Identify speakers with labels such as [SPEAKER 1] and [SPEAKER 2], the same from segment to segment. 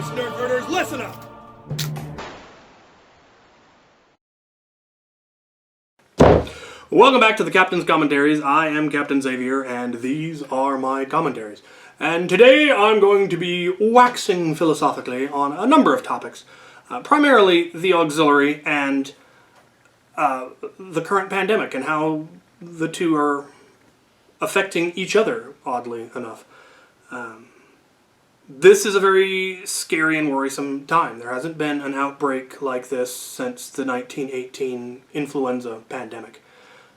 [SPEAKER 1] Ethos nerf herders, listen up! Welcome back to the Captain's Commentaries. I am Captain Xavier, and these are my commentaries. And today I'm going to be waxing philosophically on a number of topics. Primarily the auxiliary and the current pandemic and how the two are affecting each other, oddly enough. This is a very scary and worrisome time. There hasn't been an outbreak like this since the 1918 influenza pandemic.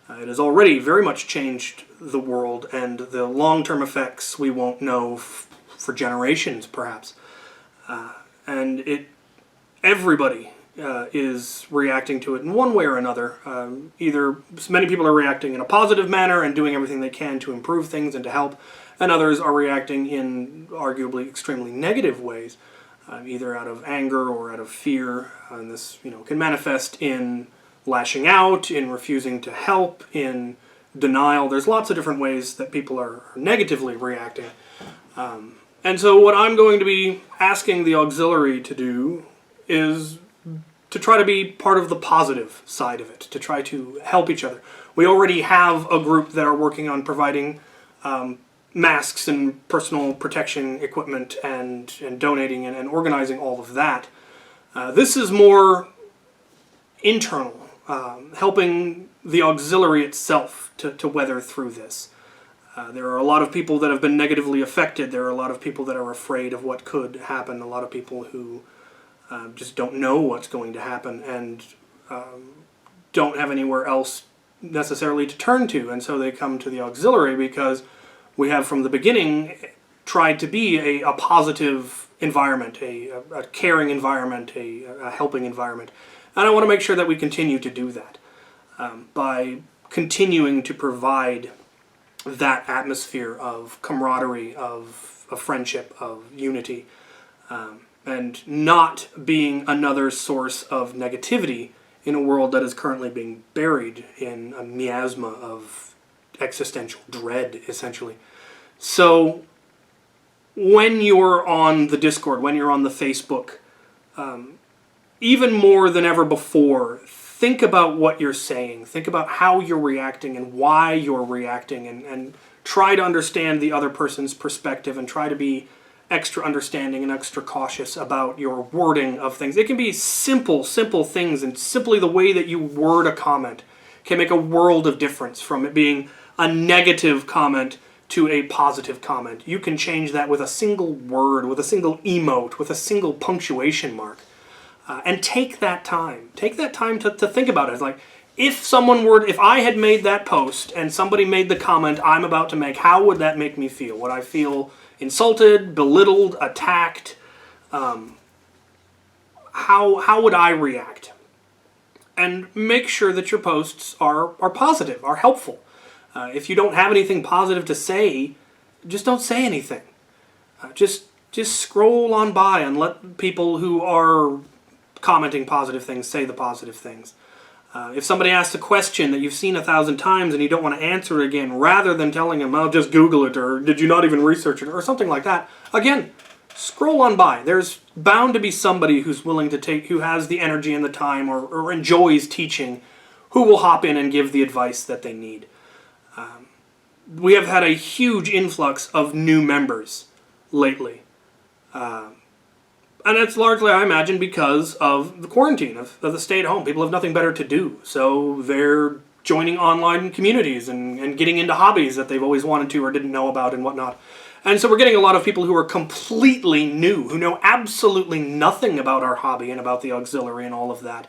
[SPEAKER 1] It has already very much changed the world, and the long-term effects we won't know for generations, perhaps. And everybody is reacting to it in one way or another. Either many people are reacting in a positive manner and doing everything they can to improve things and to help, and others are reacting in arguably extremely negative ways, either out of anger or out of fear. And this, can manifest in lashing out, in refusing to help, in denial. There's lots of different ways that people are negatively reacting. And so what I'm going to be asking the auxiliary to do is to try to be part of the positive side of it, to try to help each other. We already have a group that are working on providing masks and personal protection equipment and donating and organizing all of that. This is more internal. Helping the auxiliary itself to weather through this. There are a lot of people that have been negatively affected. There are a lot of people that are afraid of what could happen. A lot of people who just don't know what's going to happen and don't have anywhere else necessarily to turn to. And so they come to the auxiliary because we have from the beginning tried to be a positive environment, a caring environment, a helping environment. And I want to make sure that we continue to do that by continuing to provide that atmosphere of camaraderie, of friendship, of unity, and not being another source of negativity in a world that is currently being buried in a miasma of existential dread, essentially. So when you're on the Discord, when you're on the Facebook, even more than ever before, think about what you're saying. Think about how you're reacting and why you're reacting, and try to understand the other person's perspective and try to be extra understanding and extra cautious about your wording of things. It can be simple things, and simply the way that you word a comment can make a world of difference from it being a negative comment to a positive comment. You can change that with a single word, with a single emote, with a single punctuation mark. And take that time. Take that time to think about it. It's like, if I had made that post and somebody made the comment I'm about to make, how would that make me feel? Would I feel insulted, belittled, attacked? How would I react? And make sure that your posts are positive, are helpful. If you don't have anything positive to say, just don't say anything. Just scroll on by and let people who are commenting positive things say the positive things. If somebody asks a question that you've seen 1,000 times and you don't want to answer it again, rather than telling them, "Oh, just Google it," or "Did you not even research it?" or something like that, again, scroll on by. There's bound to be somebody who's willing to who has the energy and the time, or enjoys teaching, who will hop in and give the advice that they need. We have had a huge influx of new members lately. And it's largely, I imagine, because of the quarantine, of the stay-at-home. People have nothing better to do, so they're joining online communities and getting into hobbies that they've always wanted to or didn't know about and whatnot. And so we're getting a lot of people who are completely new, who know absolutely nothing about our hobby and about the auxiliary and all of that.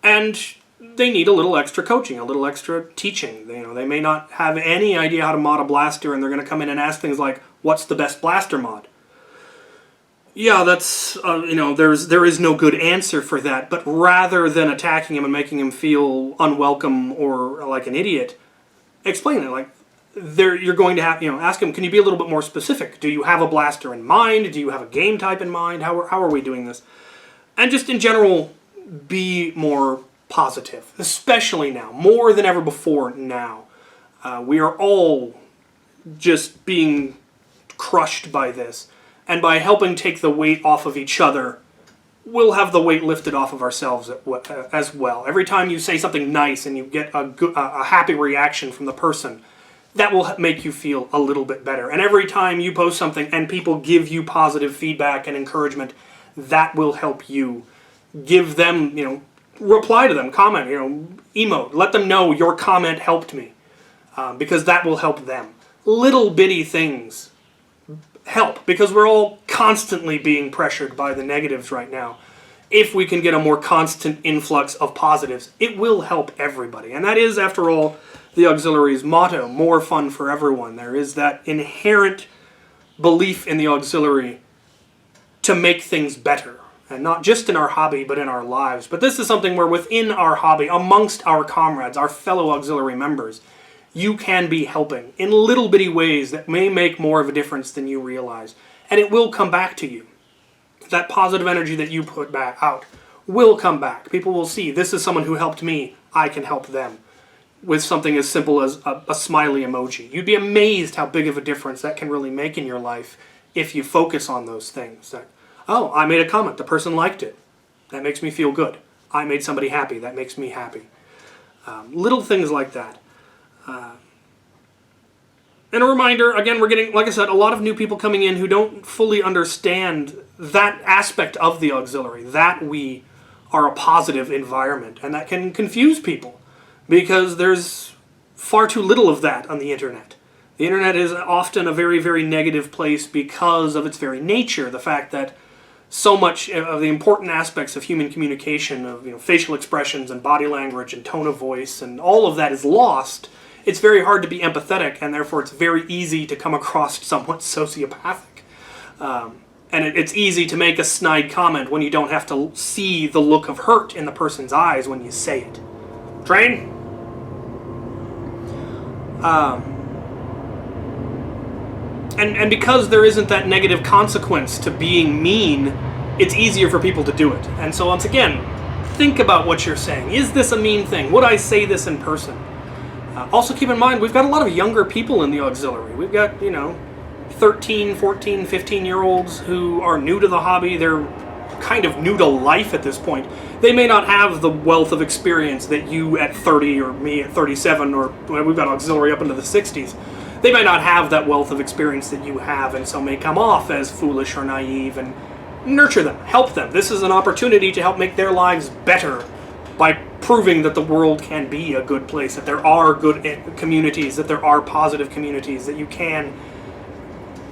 [SPEAKER 1] And they need a little extra coaching, a little extra teaching. They may not have any idea how to mod a blaster, and they're going to come in and ask things like, "What's the best blaster mod?" Yeah, that's, there is no good answer for that, but rather than attacking him and making him feel unwelcome or like an idiot, explain it. Like, you're going to have, ask him, can you be a little bit more specific? Do you have a blaster in mind? Do you have a game type in mind? How are we doing this? And just in general, be more positive, especially now, more than ever before now. We are all just being crushed by this. And by helping take the weight off of each other, we'll have the weight lifted off of ourselves as well. Every time you say something nice and you get a happy reaction from the person, that will make you feel a little bit better. And every time you post something and people give you positive feedback and encouragement, that will help you give them, reply to them, comment, emote. Let them know your comment helped me, because that will help them. Little bitty things help, because we're all constantly being pressured by the negatives right now. If we can get a more constant influx of positives, it will help everybody. And that is, after all, the Auxiliary's motto, more fun for everyone. There is that inherent belief in the Auxiliary to make things better. And not just in our hobby, but in our lives. But this is something where within our hobby, amongst our comrades, our fellow Auxiliary members, you can be helping in little bitty ways that may make more of a difference than you realize. And it will come back to you. That positive energy that you put back out will come back. People will see, this is someone who helped me, I can help them. With something as simple as a smiley emoji. You'd be amazed how big of a difference that can really make in your life if you focus on those things. That, oh, I made a comment, the person liked it. That makes me feel good. I made somebody happy, that makes me happy. Little things like that. And a reminder, again, we're getting, like I said, a lot of new people coming in who don't fully understand that aspect of the Auxiliary, that we are a positive environment, and that can confuse people because there's far too little of that on the internet. The internet is often a very, very negative place because of its very nature, the fact that so much of the important aspects of human communication, of facial expressions and body language and tone of voice, and all of that is lost. It's very hard to be empathetic, and therefore it's very easy to come across somewhat sociopathic. And it's easy to make a snide comment when you don't have to see the look of hurt in the person's eyes when you say it. Train? And because there isn't that negative consequence to being mean, it's easier for people to do it. And so once again, think about what you're saying. Is this a mean thing? Would I say this in person? Also keep in mind, we've got a lot of younger people in the Auxiliary. We've got, 13, 14, 15-year-olds who are new to the hobby. They're kind of new to life at this point. They may not have the wealth of experience that you at 30 or me at 37, or we've got Auxiliary up into the 60s. They may not have that wealth of experience that you have, and so may come off as foolish or naive, and nurture them, help them. This is an opportunity to help make their lives better by proving that the world can be a good place, that there are good communities, that there are positive communities, that you can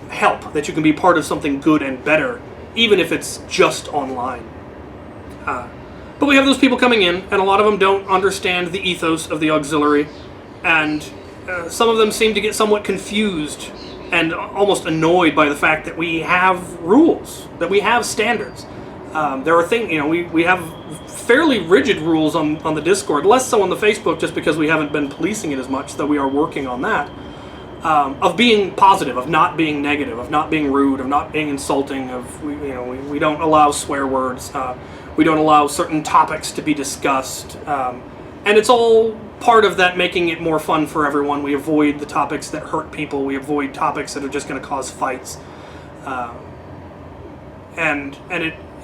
[SPEAKER 1] help, that you can be part of something good and better, even if it's just online. But we have those people coming in, and a lot of them don't understand the ethos of the Auxiliary, and some of them seem to get somewhat confused and almost annoyed by the fact that we have rules, that we have standards. There are things, we have fairly rigid rules on the Discord, less so on the Facebook just because we haven't been policing it as much, though we are working on that, of being positive, of not being negative, of not being rude, of not being insulting, we don't allow swear words, we don't allow certain topics to be discussed, and it's all part of that making it more fun for everyone. We avoid the topics that hurt people, we avoid topics that are just going to cause fights, and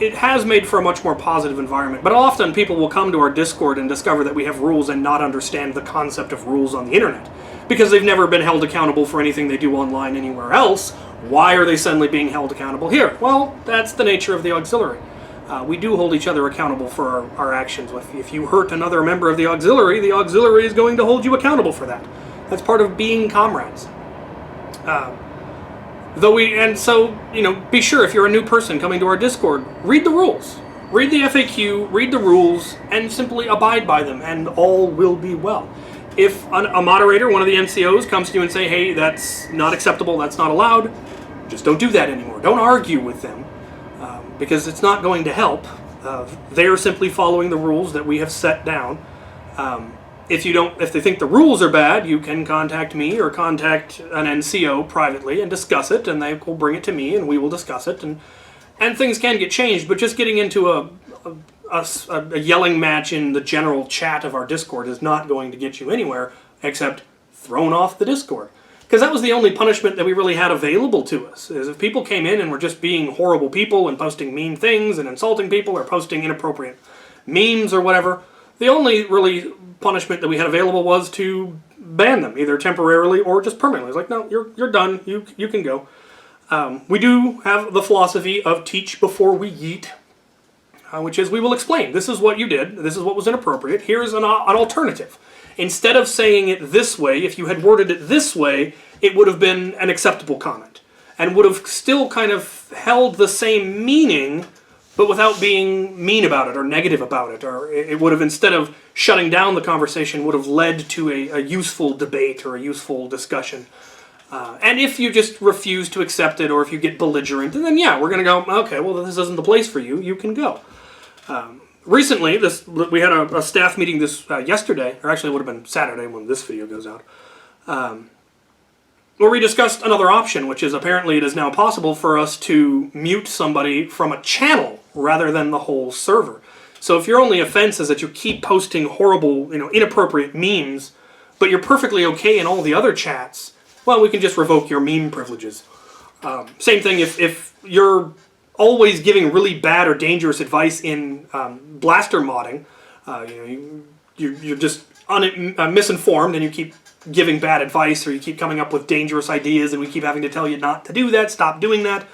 [SPEAKER 1] it has made for a much more positive environment. But often people will come to our Discord and discover that we have rules and not understand the concept of rules on the internet. Because they've never been held accountable for anything they do online anywhere else. Why are they suddenly being held accountable here? Well, that's the nature of the Auxiliary. We do hold each other accountable for our actions. If you hurt another member of the Auxiliary is going to hold you accountable for that. That's part of being comrades. Be sure if you're a new person coming to our Discord, read the rules. Read the FAQ, read the rules, and simply abide by them, and all will be well. If a moderator, one of the NCOs, comes to you and say, hey, that's not acceptable, that's not allowed, just don't do that anymore. Don't argue with them, because it's not going to help. They're simply following the rules that we have set down. If they think the rules are bad, you can contact me or contact an NCO privately and discuss it, and they will bring it to me and we will discuss it, and things can get changed. But just getting into a yelling match in the general chat of our Discord is not going to get you anywhere except thrown off the Discord. Because that was the only punishment that we really had available to us, is if people came in and were just being horrible people and posting mean things and insulting people or posting inappropriate memes or whatever, the only really punishment that we had available was to ban them, either temporarily or just permanently. It's like, no, you're done, you can go. We do have the philosophy of teach before we yeet, which is we will explain, this is what you did, this is what was inappropriate, here's an alternative. Instead of saying it this way, if you had worded it this way, it would have been an acceptable comment and would have still kind of held the same meaning, but without being mean about it or negative about it. Or it would have, instead of shutting down the conversation, would have led to a useful debate or a useful discussion. And if you just refuse to accept it, or if you get belligerent, then yeah, we're going to go, okay, well, this isn't the place for you, you can go. Recently, we had a staff meeting this yesterday, or actually it would have been Saturday when this video goes out, where we discussed another option, which is apparently it is now possible for us to mute somebody from a channel rather than the whole server. So if your only offense is that you keep posting horrible, inappropriate memes, but you're perfectly okay in all the other chats, well, we can just revoke your meme privileges. Same thing if you're always giving really bad or dangerous advice in blaster modding. You're just misinformed and you keep giving bad advice, or you keep coming up with dangerous ideas and we keep having to tell you not to do that, stop doing that.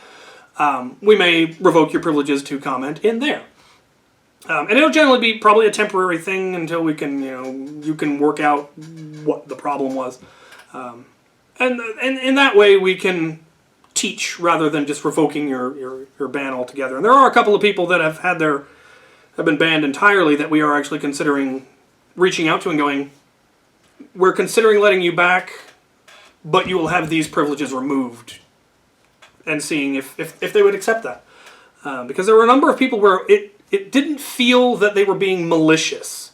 [SPEAKER 1] We may revoke your privileges to comment in there. And it'll generally be probably a temporary thing until we can, you can work out what the problem was. And in that way we can teach rather than just revoking your ban altogether. And there are a couple of people that have been banned entirely that we are actually considering reaching out to and going, we're considering letting you back, but you will have these privileges removed, and seeing if they would accept that. Because there were a number of people where it didn't feel that they were being malicious.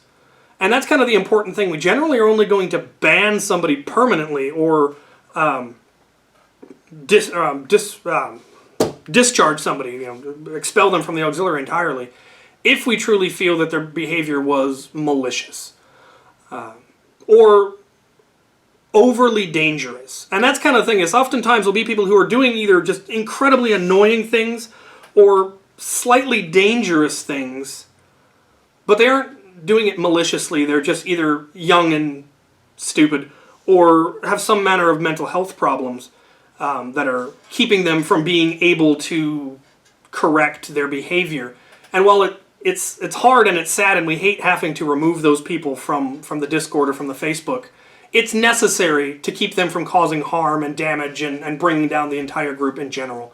[SPEAKER 1] And that's kind of the important thing. We generally are only going to ban somebody permanently or discharge somebody, expel them from the auxiliary entirely, if we truly feel that their behavior was malicious or overly dangerous. And that's kind of the thing, is oftentimes there'll be people who are doing either just incredibly annoying things or slightly dangerous things, but they aren't doing it maliciously. They're just either young and stupid or have some manner of mental health problems that are keeping them from being able to correct their behavior. And while it's hard and it's sad and we hate having to remove those people from the Discord or from the Facebook, it's necessary to keep them from causing harm and damage and bringing down the entire group in general.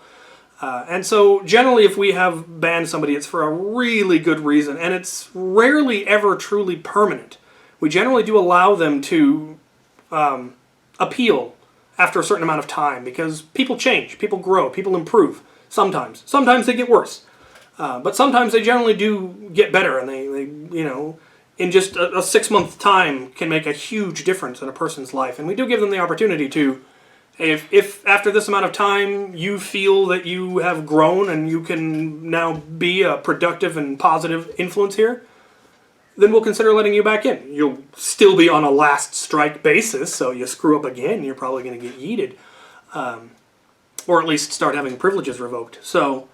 [SPEAKER 1] And so generally if we have banned somebody, it's for a really good reason, and it's rarely ever truly permanent. We generally do allow them to appeal after a certain amount of time, because people change, people grow, people improve. Sometimes they get worse, but sometimes they generally do get better, and they in just a 6-month time can make a huge difference in a person's life. And we do give them the opportunity to, if after this amount of time you feel that you have grown and you can now be a productive and positive influence here, then we'll consider letting you back in. You'll still be on a last strike basis, so you screw up again, you're probably going to get yeeted. Or at least start having privileges revoked. So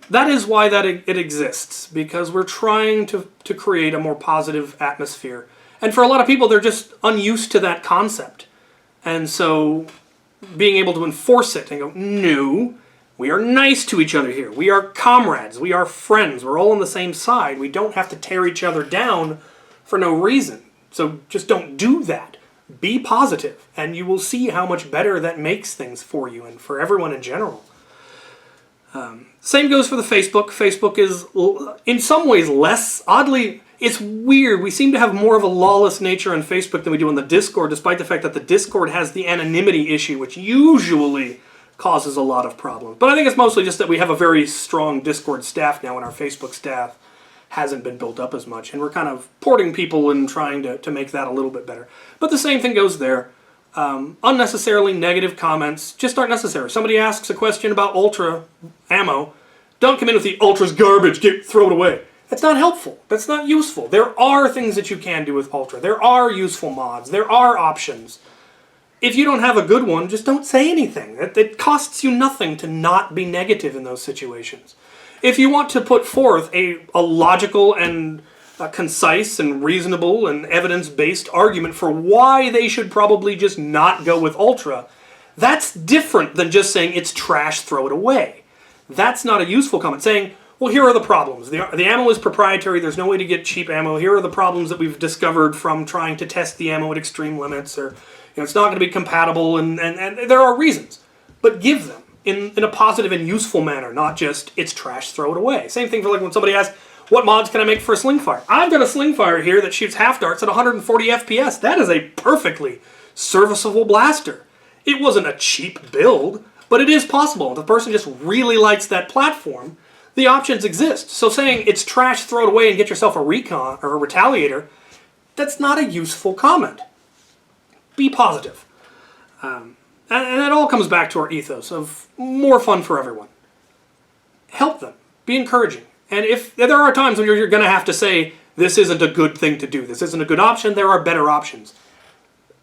[SPEAKER 1] that is why it exists, because we're trying to create a more positive atmosphere. And for a lot of people, they're just unused to that concept. And so being able to enforce it and go, no, we are nice to each other here. We are comrades. We are friends. We're all on the same side. We don't have to tear each other down for no reason. So just don't do that. Be positive, and you will see how much better that makes things for you and for everyone in general. Same goes for the Facebook. Facebook is, in some ways, less, oddly, it's weird. We seem to have more of a lawless nature on Facebook than we do on the Discord, despite the fact that the Discord has the anonymity issue, which usually causes a lot of problems. But I think it's mostly just that we have a very strong Discord staff now, and our Facebook staff hasn't been built up as much. And we're kind of porting people and trying to make that a little bit better. But the same thing goes there. Unnecessarily negative comments just aren't necessary. Somebody asks a question about Ultra ammo. Don't come in with the Ultra's garbage, throw it away. That's not helpful. That's not useful. There are things that you can do with Ultra. There are useful mods. There are options. if you don't have a good one, just don't say anything. It costs you nothing to not be negative in those situations. If you want to put forth a logical and concise and reasonable and evidence-based argument for why they should probably just not go with Ultra, that's different than just saying it's trash, throw it away. That's not a useful comment. Saying, well, here are the problems. The ammo is proprietary. There's no way to get cheap ammo. Here are the problems that we've discovered from trying to test the ammo at extreme limits, or it's not going to be compatible, and there are reasons. But give them in a positive and useful manner, not just, it's trash, throw it away. Same thing for like when somebody asks, what mods can I make for a slingfire? I've got a slingfire here that shoots half darts at 140 FPS. That is a perfectly serviceable blaster. It wasn't a cheap build, but it is possible. If the person just really likes that platform, the options exist. So saying it's trash, throw it away, and get yourself a recon or a retaliator, that's not a useful comment. Be positive. And it all comes back to our ethos of more fun for everyone. Help them. Be encouraging. And if there are times when you're going to have to say, this isn't a good thing to do, this isn't a good option, there are better options.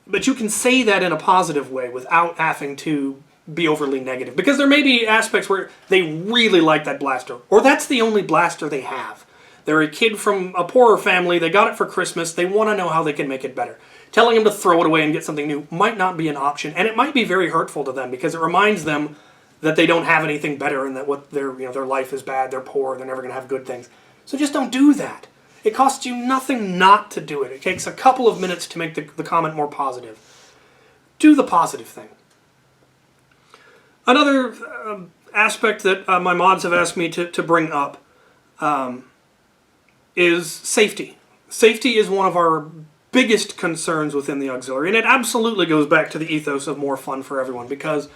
[SPEAKER 1] But you can say that in a positive way without having to be overly negative. Because there may be aspects where they really like that blaster, or that's the only blaster they have. They're a kid from a poorer family, they got it for Christmas, they want to know how they can make it better. Telling them to throw it away and get something new might not be an option, and it might be very hurtful to them because it reminds them that they don't have anything better and that what their life is bad, they're poor, they're never going to have good things. So just don't do that. It costs you nothing not to do it. It takes a couple of minutes to make the comment more positive. Do the positive thing. Another aspect that my mods have asked me to bring up is safety. Safety is one of our biggest concerns within the auxiliary, and it absolutely goes back to the ethos of more fun for everyone, because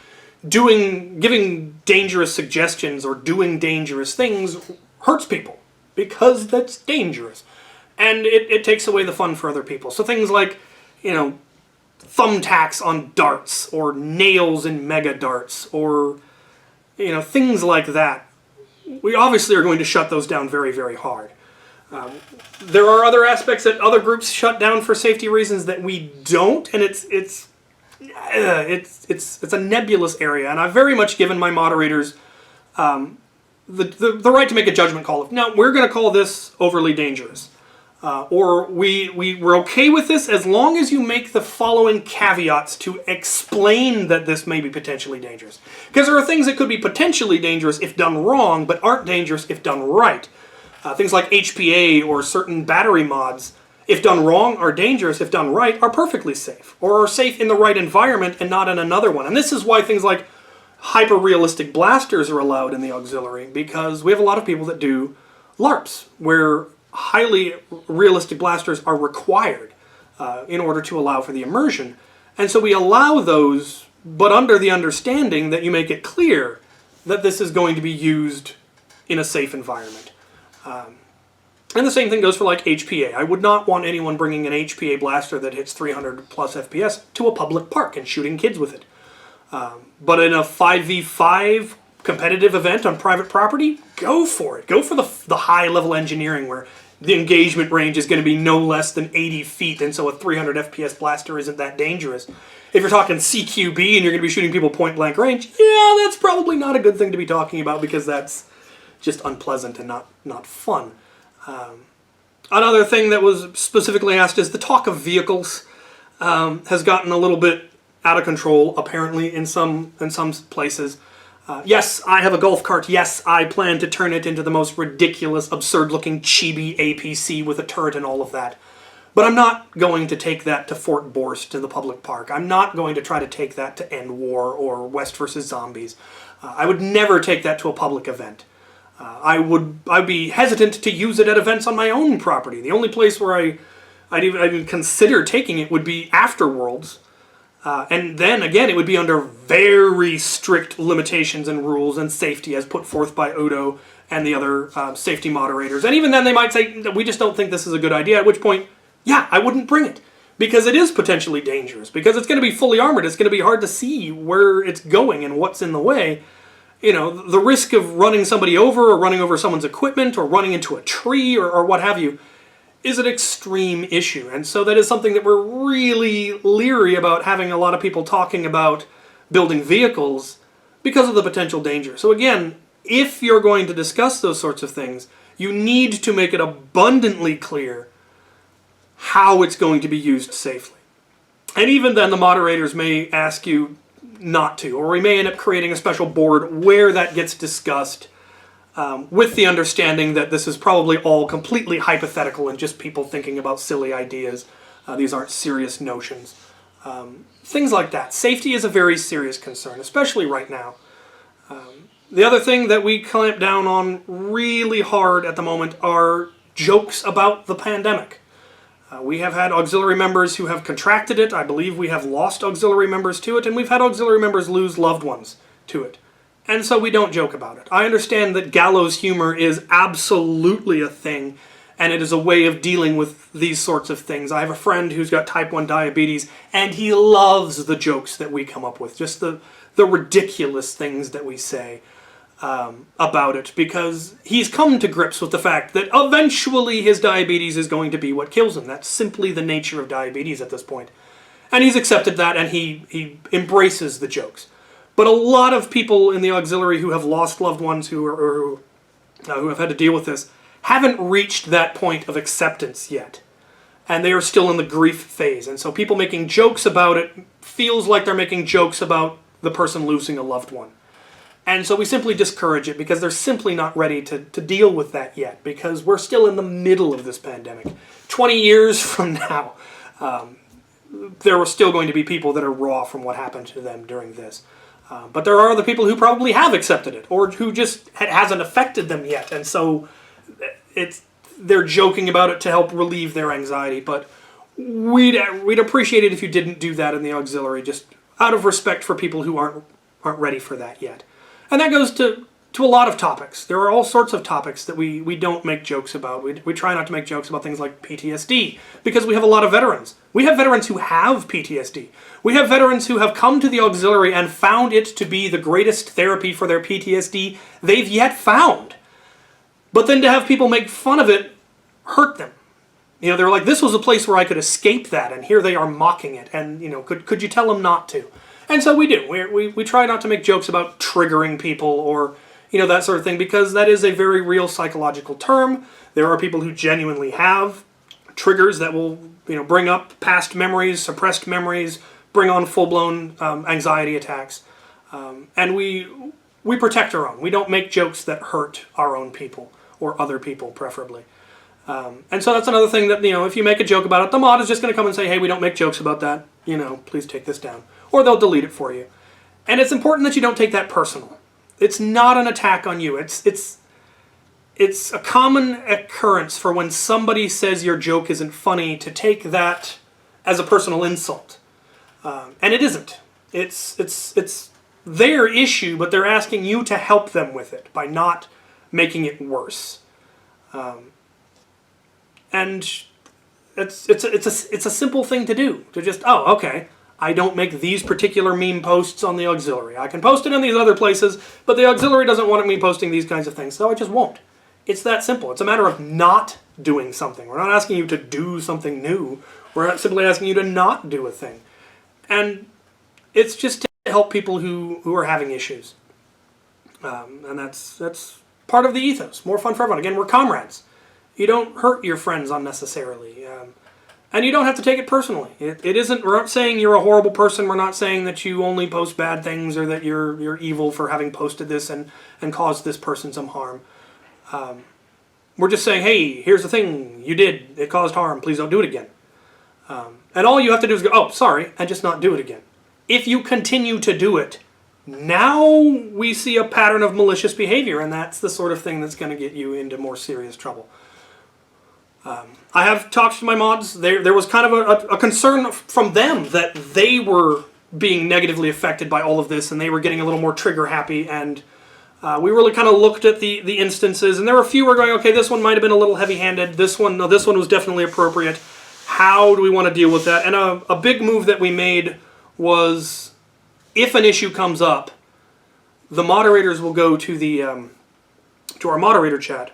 [SPEAKER 1] giving dangerous suggestions or doing dangerous things hurts people, because that's dangerous. And it takes away the fun for other people. So things like, thumbtacks on darts, or nails in mega darts, or, things like that. We obviously are going to shut those down very, very hard. There are other aspects that other groups shut down for safety reasons that we don't, and it's a nebulous area, and I've very much given my moderators the right to make a judgment call of, no, we're going to call this overly dangerous. Or we're okay with this as long as you make the following caveats to explain that this may be potentially dangerous. Because there are things that could be potentially dangerous if done wrong, but aren't dangerous if done right. Things like HPA or certain battery mods, if done wrong, are dangerous. If done right, are perfectly safe. Or are safe in the right environment and not in another one. And this is why things like hyper-realistic blasters are allowed in the auxiliary, because we have a lot of people that do LARPs, where highly realistic blasters are required in order to allow for the immersion. And so we allow those, but under the understanding that you make it clear that this is going to be used in a safe environment. And the same thing goes for like HPA. I would not want anyone bringing an HPA blaster that hits 300 plus FPS to a public park and shooting kids with it. But in a 5v5 competitive event on private property, go for it. Go for the high-level engineering where the engagement range is going to be no less than 80 feet, and so a 300 FPS blaster isn't that dangerous. If you're talking CQB and you're going to be shooting people point-blank range, yeah, that's probably not a good thing to be talking about, because that's just unpleasant and not fun. Another thing that was specifically asked is the talk of vehicles has gotten a little bit out of control, apparently, in some places. Yes, I have a golf cart. Yes, I plan to turn it into the most ridiculous, absurd-looking chibi APC with a turret and all of that. But I'm not going to take that to Fort Borst in the public park. I'm not going to try to take that to End War or West vs. Zombies. I would never take that to a public event. I'd be hesitant to use it at events on my own property. The only place where I'd even consider taking it would be Afterworlds. And then, again, it would be under very strict limitations and rules and safety as put forth by Odo and the other safety moderators. And even then, they might say, we just don't think this is a good idea, at which point, yeah, I wouldn't bring it. Because it is potentially dangerous. Because it's going to be fully armored. It's going to be hard to see where it's going and what's in the way. The risk of running somebody over or running over someone's equipment or running into a tree or what have you is an extreme issue. And so that is something that we're really leery about having a lot of people talking about building vehicles because of the potential danger. So again, if you're going to discuss those sorts of things, you need to make it abundantly clear how it's going to be used safely. And even then, the moderators may ask you not to, or we may end up creating a special board where that gets discussed with the understanding that this is probably all completely hypothetical and just people thinking about silly ideas. These aren't serious notions. Things like that. Safety is a very serious concern, especially right now. The other thing that we clamp down on really hard at the moment are jokes about the pandemic. We have had auxiliary members who have contracted it. I believe we have lost auxiliary members to it, and we've had auxiliary members lose loved ones to it. And so we don't joke about it. I understand that gallows humor is absolutely a thing, and it is a way of dealing with these sorts of things. I have a friend who's got type 1 diabetes, and he loves the jokes that we come up with, just the ridiculous things that we say about it, because he's come to grips with the fact that eventually his diabetes is going to be what kills him. That's simply the nature of diabetes at this point. And he's accepted that, and he embraces the jokes. But a lot of people in the auxiliary who have lost loved ones who have had to deal with this haven't reached that point of acceptance yet. And they are still in the grief phase. And so people making jokes about it feels like they're making jokes about the person losing a loved one. And so we simply discourage it because they're simply not ready to deal with that yet, because we're still in the middle of this pandemic. 20 years from now, there are still going to be people that are raw from what happened to them during this. But there are other people who probably have accepted it, or who just hasn't affected them yet. And so they're joking about it to help relieve their anxiety. But we'd appreciate it if you didn't do that in the auxiliary, just out of respect for people who aren't ready for that yet. And that goes to a lot of topics. There are all sorts of topics that we don't make jokes about. We try not to make jokes about things like PTSD, because we have a lot of veterans. We have veterans who have PTSD. We have veterans who have come to the auxiliary and found it to be the greatest therapy for their PTSD they've yet found. But then to have people make fun of it hurt them. You know, they're like, this was a place where I could escape that, and here they are mocking it. And, you know, could you tell them not to? And so we do. We try not to make jokes about triggering people or, you know, that sort of thing, because that is a very real psychological term. There are people who genuinely have triggers that will, you know, bring up past memories, suppressed memories, bring on full-blown anxiety attacks. And we protect our own. We don't make jokes that hurt our own people, or other people preferably. And so that's another thing that, you know, if you make a joke about it, the mod is just going to come and say, hey, we don't make jokes about that. You know, please take this down. Or they'll delete it for you. And it's important that you don't take that personal. It's not an attack on you. It's a common occurrence for when somebody says your joke isn't funny to take that as a personal insult. And it isn't. It's their issue, but they're asking you to help them with it by not making it worse. And it's a simple thing to do. To just, oh, okay, I don't make these particular meme posts on the auxiliary. I can post it in these other places, but the auxiliary doesn't want me posting these kinds of things, so I just won't. It's that simple. It's a matter of not doing something. We're not asking you to do something new. We're simply asking you to not do a thing. And it's just to help people who are having issues. And that's part of the ethos. More fun for everyone. Again, we're comrades. You don't hurt your friends unnecessarily. And you don't have to take it personally. It isn't, we're not saying you're a horrible person. We're not saying that you only post bad things, or that you're evil for having posted this and caused this person some harm. We're just saying, hey, here's the thing you did. It caused harm. Please don't do it again. And all you have to do is go, oh, sorry, and just not do it again. If you continue to do it, now we see a pattern of malicious behavior, and that's the sort of thing that's going to get you into more serious trouble. I have talked to my mods. There was kind of a concern from them that they were being negatively affected by all of this, and they were getting a little more trigger happy, and we really kind of looked at the instances, and there were a few who were going, okay, this one might have been a little heavy-handed, this one was definitely appropriate. How do we want to deal with that? And a big move that we made was, if an issue comes up, the moderators will go to our moderator chat,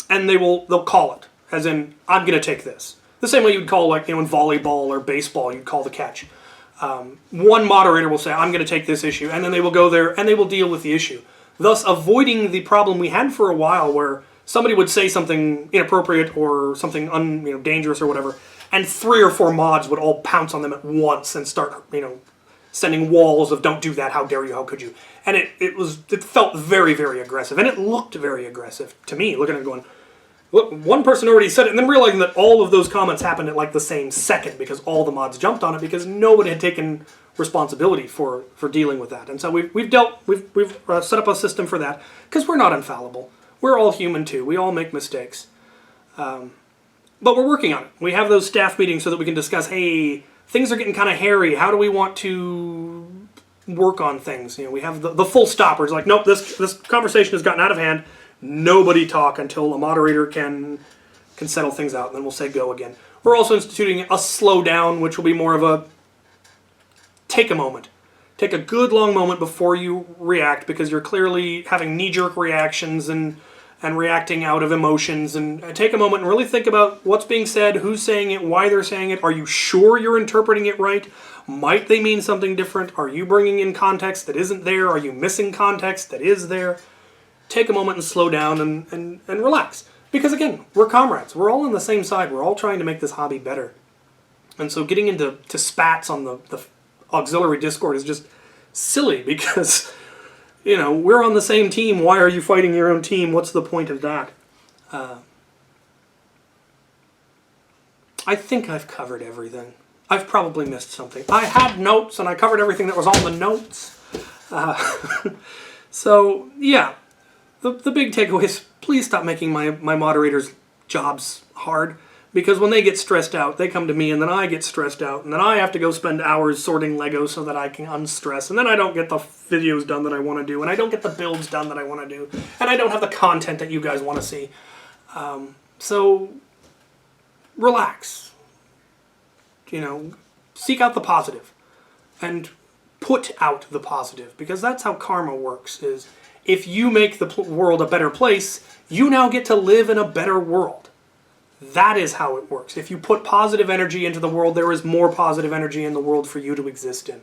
[SPEAKER 1] and they'll call it. as in, I'm going to take this. The same way you'd call, like, in volleyball or baseball, you'd call the catch. One moderator will say, I'm going to take this issue, and then they will go there and they will deal with the issue. Thus avoiding the problem we had for a while where somebody would say something inappropriate or something dangerous or whatever, and 3 or 4 mods would all pounce on them at once and start, sending walls of don't do that, how dare you, how could you. And it felt very, very aggressive, and it looked very aggressive to me, looking at it going, look, one person already said it, and then realizing that all of those comments happened at like the same second because all the mods jumped on it because nobody had taken responsibility for dealing with that. And so we've set up a system for that because we're not infallible. We're all human too. We all make mistakes. But we're working on it. We have those staff meetings so that we can discuss, hey, things are getting kind of hairy. How do we want to work on things? We have the full stoppers. Like, nope, this conversation has gotten out of hand. Nobody talk until a moderator can settle things out, and then we'll say go again. We're also instituting a slow down, which will be more of a take a moment. Take a good long moment before you react because you're clearly having knee-jerk reactions and reacting out of emotions. And take a moment and really think about what's being said, who's saying it, why they're saying it. Are you sure you're interpreting it right? Might they mean something different? Are you bringing in context that isn't there? Are you missing context that is there? Take a moment and slow down and relax. Because again, we're comrades. We're all on the same side. We're all trying to make this hobby better. And so getting into spats on the auxiliary Discord is just silly because, we're on the same team. Why are you fighting your own team? What's the point of that? I think I've covered everything. I've probably missed something. I had notes and I covered everything that was on the notes. So, yeah. The big takeaway is please stop making my moderators' jobs hard. Because when they get stressed out, they come to me, and then I get stressed out, and then I have to go spend hours sorting Legos so that I can unstress, and then I don't get the videos done that I want to do, and I don't get the builds done that I want to do, and I don't have the content that you guys want to see. So, relax. Seek out the positive, and put out the positive, because that's how karma works, is if you make the world a better place, you now get to live in a better world. That is how it works. If you put positive energy into the world, there is more positive energy in the world for you to exist in.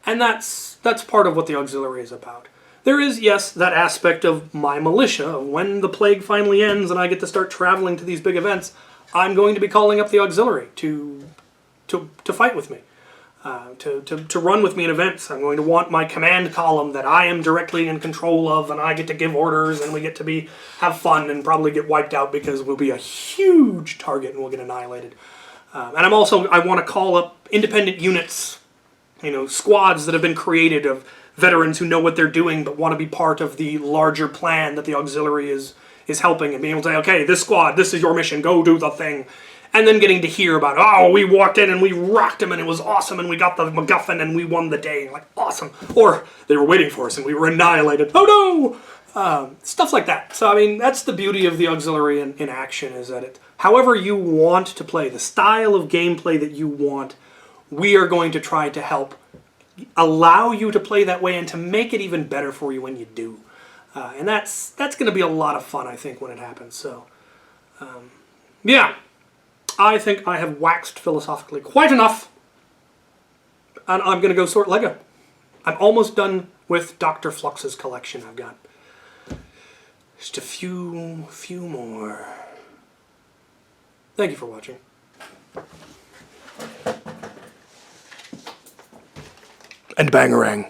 [SPEAKER 1] And that's part of what the auxiliary is about. There is, yes, that aspect of my militia. When the plague finally ends and I get to start traveling to these big events, I'm going to be calling up the auxiliary to fight with me. To run with me in events. I'm going to want my command column that I am directly in control of, and I get to give orders, and we get to have fun and probably get wiped out because we'll be a huge target and we'll get annihilated. And I want to call up independent units, squads that have been created of veterans who know what they're doing but want to be part of the larger plan that the auxiliary is helping, and being able to say, okay, this squad, this is your mission, go do the thing. And then getting to hear about, oh, we walked in and we rocked them and it was awesome and we got the MacGuffin and we won the day. Like, awesome. Or they were waiting for us and we were annihilated. Oh, no! Stuff like that. So, that's the beauty of the auxiliary in action, is that however you want to play, the style of gameplay that you want, we are going to try to help allow you to play that way and to make it even better for you when you do. And that's going to be a lot of fun, I think, when it happens. So, yeah. I think I have waxed philosophically quite enough, and I'm going to go sort Lego. I'm almost done with Dr. Flux's collection. I've got just a few more. Thank you for watching. And bangarang.